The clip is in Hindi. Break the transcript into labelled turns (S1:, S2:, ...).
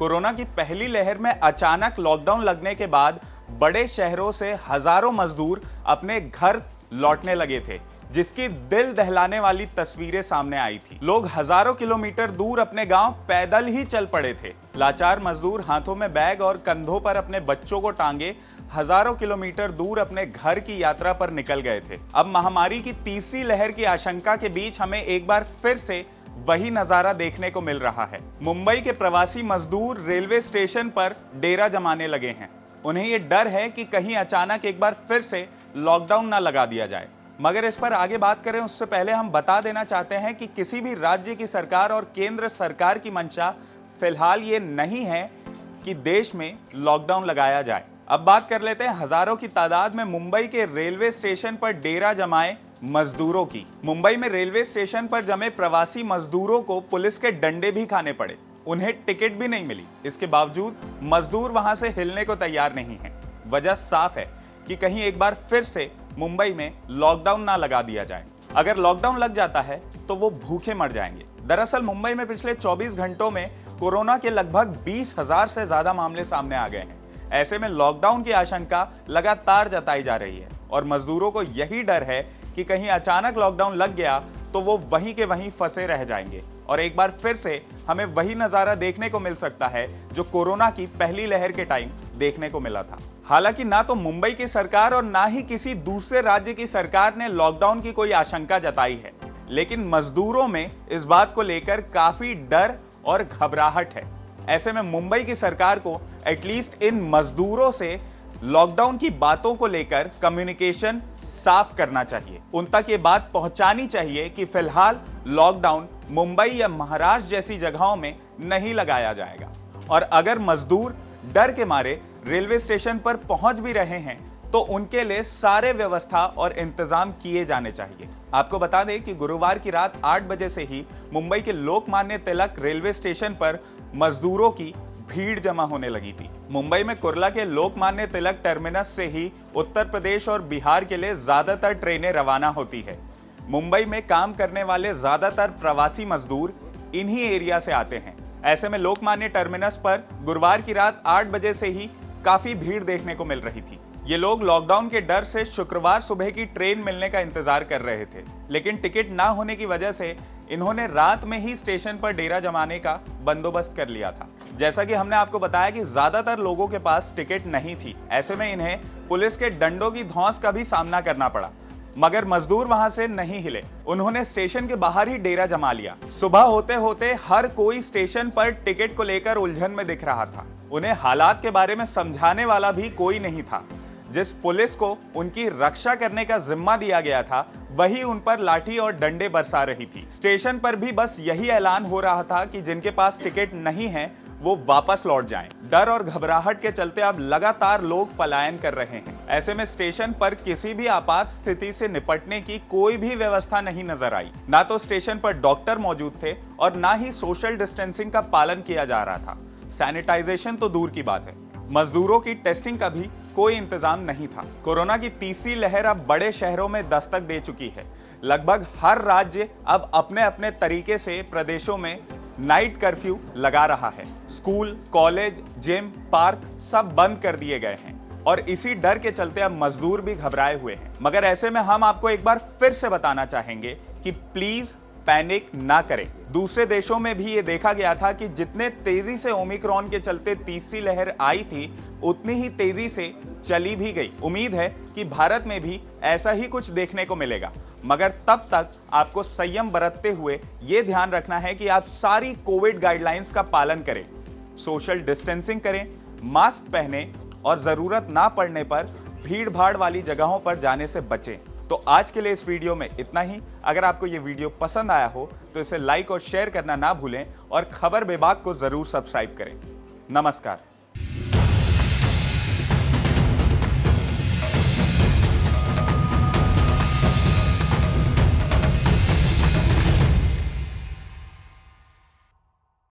S1: कोरोना की पहली लहर में अचानक लॉकडाउन लगने के बाद बड़े शहरों से हजारों मजदूर अपने घर लौटने लगे थे, जिसकी दिल दहलाने वाली तस्वीरें सामने आई थी। लोग हजारों किलोमीटर दूर अपने गांव पैदल ही चल पड़े थे। लाचार मजदूर हाथों में बैग और कंधों पर अपने बच्चों को टांगे हजारों किलोमीटर दूर अपने घर की यात्रा पर निकल गए थे। अब महामारी की तीसरी लहर की आशंका के बीच हमें एक बार फिर से वही नजारा देखने को मिल रहा है। मुंबई के प्रवासी मजदूर रेलवे स्टेशन पर डेरा जमाने लगे हैं। उन्हें ये डर है कि कहीं अचानक एक बार फिर से लॉकडाउन ना लगा दिया जाए। मगर इस पर आगे बात करें उससे पहले हम बता देना चाहते हैं कि किसी भी राज्य की सरकार और केंद्र सरकार की मंशा फिलहाल ये नहीं है कि देश में लॉकडाउन लगाया जाए। अब बात कर लेते हैं हजारों की तादाद में मुंबई के रेलवे स्टेशन पर डेरा जमाए मजदूरों की। मुंबई में रेलवे स्टेशन पर जमे प्रवासी मजदूरों को पुलिस के डंडे भी खाने पड़े। उन्हें टिकट भी नहीं मिली। इसके बावजूद मजदूर वहां से हिलने को तैयार नहीं है। वजह साफ है कि कहीं एक बार फिर से मुंबई में लॉकडाउन ना लगा दिया जाए। अगर लॉकडाउन लग जाता है तो वो भूखे मर जाएंगे। दरअसल मुंबई में पिछले 24 घंटों में कोरोना के लगभग 20,000 से ज्यादा मामले सामने आ गए हैं। ऐसे में लॉकडाउन की आशंका लगातार जताई जा रही है और मजदूरों को यही डर है कि कहीं अचानक लॉकडाउन लग गया तो वो वहीं के वहीं फंसे रह जाएंगे और एक बार फिर से हमें वही नजारा देखने को मिल सकता है जो कोरोना की पहली लहर के टाइम देखने को मिला था। हालांकि ना तो मुंबई की सरकार और ना ही किसी दूसरे राज्य की सरकार ने लॉकडाउन की कोई आशंका जताई है, लेकिन मजदूरों में इस बात को लेकर काफी डर और घबराहट है। ऐसे में मुंबई की सरकार को एटलीस्ट इन मजदूरों से लॉकडाउन की बातों को लेकर कम्युनिकेशन साफ करना चाहिए। उन तक ये बात पहुंचानी चाहिए कि फिलहाल लॉकडाउन मुंबई या महाराष्ट्र जैसी जगहों में नहीं लगाया जाएगा और अगर मजदूर डर के मारे रेलवे स्टेशन पर पहुंच भी रहे हैं तो उनके लिए सारे व्यवस्था और इंतजाम किए जाने चाहिए। आपको बता दें कि गुरुवार की रात 8 बजे से ही मुंबई के लोकमान्य तिलक रेलवे स्टेशन पर मजदूरों की भीड़ जमा होने लगी थी। मुंबई में कुर्ला के लोकमान्य तिलक टर्मिनस से ही उत्तर प्रदेश और बिहार के लिए ज्यादातर ट्रेनें रवाना होती है। मुंबई में काम करने वाले ज्यादातर प्रवासी मजदूर इन्हीं एरिया से आते हैं। ऐसे में लोकमान्य टर्मिनस पर गुरुवार की रात 8 बजे से ही काफी भीड़ देखने को मिल रही थी। ये लोग लॉकडाउन के डर से शुक्रवार सुबह की ट्रेन मिलने का इंतजार कर रहे थे, लेकिन टिकट ना होने की वजह से इन्होंने रात में ही स्टेशन पर डेरा जमाने का बंदोबस्त कर लिया था। जैसा कि हमने आपको बताया कि ज्यादातर लोगों के पास टिकट नहीं थी। ऐसे में इन्हें पुलिस के डंडों की धौंस का भी सामना करना पड़ा, मगर मजदूर वहां से नहीं हिले। उन्होंने स्टेशन के बाहर ही डेरा जमा लिया। सुबह होते होते हर कोई स्टेशन पर टिकट को लेकर उलझन में दिख रहा था। उन्हें हालात के बारे में समझाने वाला भी कोई नहीं था। जिस पुलिस को उनकी रक्षा करने का जिम्मा दिया गया था वही उन पर लाठी और डंडे बरसा रही थी। स्टेशन पर भी बस यही ऐलान हो रहा था कि जिनके पास टिकट नहीं है वो वापस लौट जाएं। डर और घबराहट के चलते अब लगातार लोग पलायन कर रहे हैं। ऐसे में स्टेशन पर किसी भी आपात स्थिति से निपटने की कोई भी व्यवस्था नहीं नजर आई। ना तो स्टेशन पर डॉक्टर मौजूद थे और ना ही सोशल डिस्टेंसिंग का पालन किया जा रहा था। सैनिटाइजेशन तो दूर की बात है, मजदूरों की टेस्टिंग का भी कोई इंतजाम नहीं था। कोरोना की तीसरी लहर अब बड़े शहरों में दस्तक दे चुकी है। लगभग हर राज्य अब अपने अपने तरीके से प्रदेशों में नाइट कर्फ्यू लगा रहा है। स्कूल, कॉलेज, जिम, पार्क सब बंद कर दिए गए हैं और इसी डर के चलते अब मजदूर भी घबराए हुए हैं। मगर ऐसे में हम आपको एक बार फिर से बताना चाहेंगे कि प्लीज पैनिक ना करें। दूसरे देशों में भी ये देखा गया था कि जितने तेजी से ओमिक्रॉन के चलते तीसरी लहर आई थी उतनी ही तेजी से चली भी गई। उम्मीद है कि भारत में भी ऐसा ही कुछ देखने को मिलेगा, मगर तब तक आपको संयम बरतते हुए ये ध्यान रखना है कि आप सारी कोविड गाइडलाइंस का पालन करें, सोशल डिस्टेंसिंग करें, मास्क पहने और जरूरत ना पड़ने पर भीड़ भाड़ वाली जगहों पर जाने से बचें। तो आज के लिए इस वीडियो में इतना ही। अगर आपको ये वीडियो पसंद आया हो तो इसे लाइक और शेयर करना ना भूलें और खबर विभाग को जरूर सब्सक्राइब करें। नमस्कार।